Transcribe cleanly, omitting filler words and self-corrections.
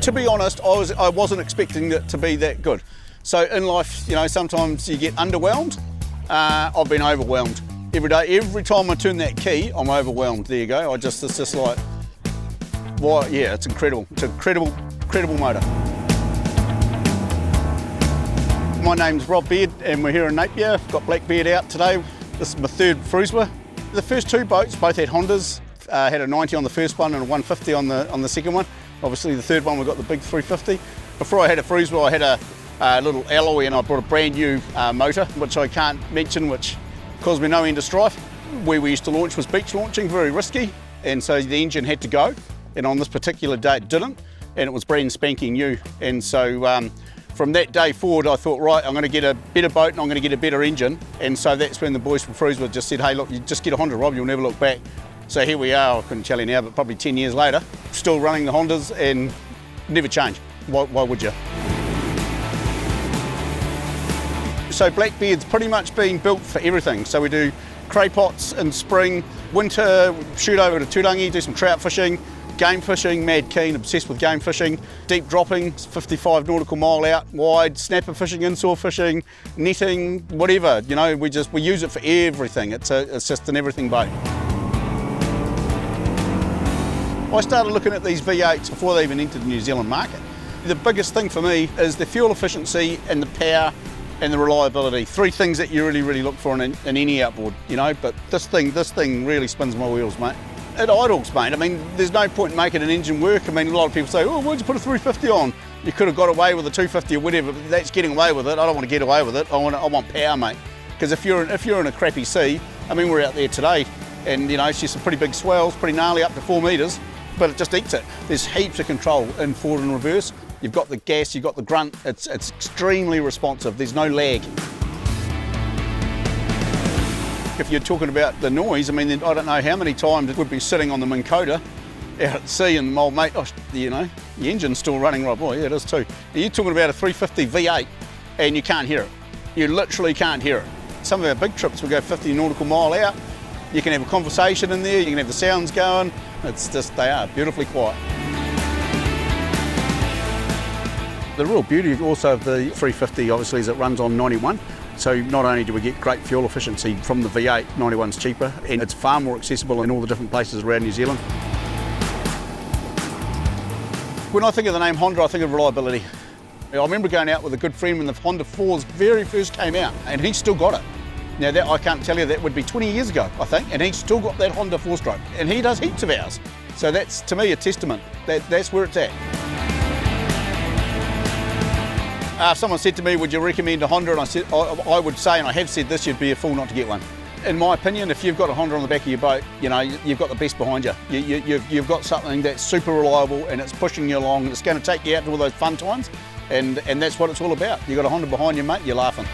To be honest, I wasn't expecting it to be that good. So in life, you know, sometimes you get underwhelmed. I've been overwhelmed. Every day, every time I turn that key, I'm overwhelmed. There you go. It's just like, well, yeah, it's incredible. It's an incredible motor. My name's Blackbeard and we're here in Napier. I've got Blackbeard out today. This is my third Frewza. The first two boats both had Hondas. Had a 90 on the first one and a 150 on the second one. Obviously the third one we got the big 350. Before I had a Frewza, I had a little alloy and I brought a brand new motor, which I can't mention, which caused me no end of strife. Where we used to launch was beach launching, very risky, and so the engine had to go, and on this particular day it didn't, and it was brand spanking new. And so from that day forward I thought, right, I'm going to get a better boat and I'm going to get a better engine. And so that's when the boys from Frewza just said, hey look, you just get a Honda, Rob, you'll never look back. So here we are, I couldn't tell you now, but probably 10 years later, still running the Hondas and never change. Why would you? So Blackbeard's pretty much been built for everything. So we do cray pots in spring, winter, shoot over to Turangi, do some trout fishing, game fishing, mad keen, obsessed with game fishing, deep dropping, 55 nautical mile out wide, snapper fishing, inshore fishing, netting, whatever. You know, we use it for everything. It's just an everything boat. I started looking at these V8s before they even entered the New Zealand market. The biggest thing for me is the fuel efficiency and the power and the reliability. Three things that you really look for in any outboard, you know, but this thing really spins my wheels, mate. It idles, mate. I mean, there's no point in making an engine work. I mean, a lot of people say, oh, why'd you put a 350 on? You could have got away with a 250 or whatever, but that's getting away with it. I don't want to get away with it. I want power, mate. Because if you're in a crappy sea, I mean, we're out there today and, you know, it's just some pretty big swells, pretty gnarly, up to 4 metres, but it just eats it. There's heaps of control in forward and reverse. You've got the gas, you've got the grunt, it's extremely responsive, there's no lag. If you're talking about the noise, I mean, I don't know how many times we'd be sitting on the Minn Kota out at sea and my old mate, oh, you know, the engine's still running, right? Boy, yeah, it is too. You're talking about a 350 V8 and you can't hear it. You literally can't hear it. Some of our big trips, we go 50 nautical mile out, you can have a conversation in there, you can have the sounds going, it's just, they are beautifully quiet. The real beauty also of the 350 obviously is it runs on 91. So not only do we get great fuel efficiency from the V8, 91's cheaper, and it's far more accessible in all the different places around New Zealand. When I think of the name Honda, I think of reliability. I remember going out with a good friend when the Honda 4s very first came out, and he still got it. Now that I can't tell you, that would be 20 years ago, I think, and he's still got that Honda 4-stroke, and he does heaps of hours. So that's, to me, a testament. That's where it's at. If someone said to me, would you recommend a Honda? And I said, I would say, and I have said this, you'd be a fool not to get one. In my opinion, if you've got a Honda on the back of your boat, you know, you've got the best behind you. You've got something that's super reliable and it's pushing you along. It's going to take you out to all those fun times, and that's what it's all about. You've got a Honda behind you, mate, you're laughing.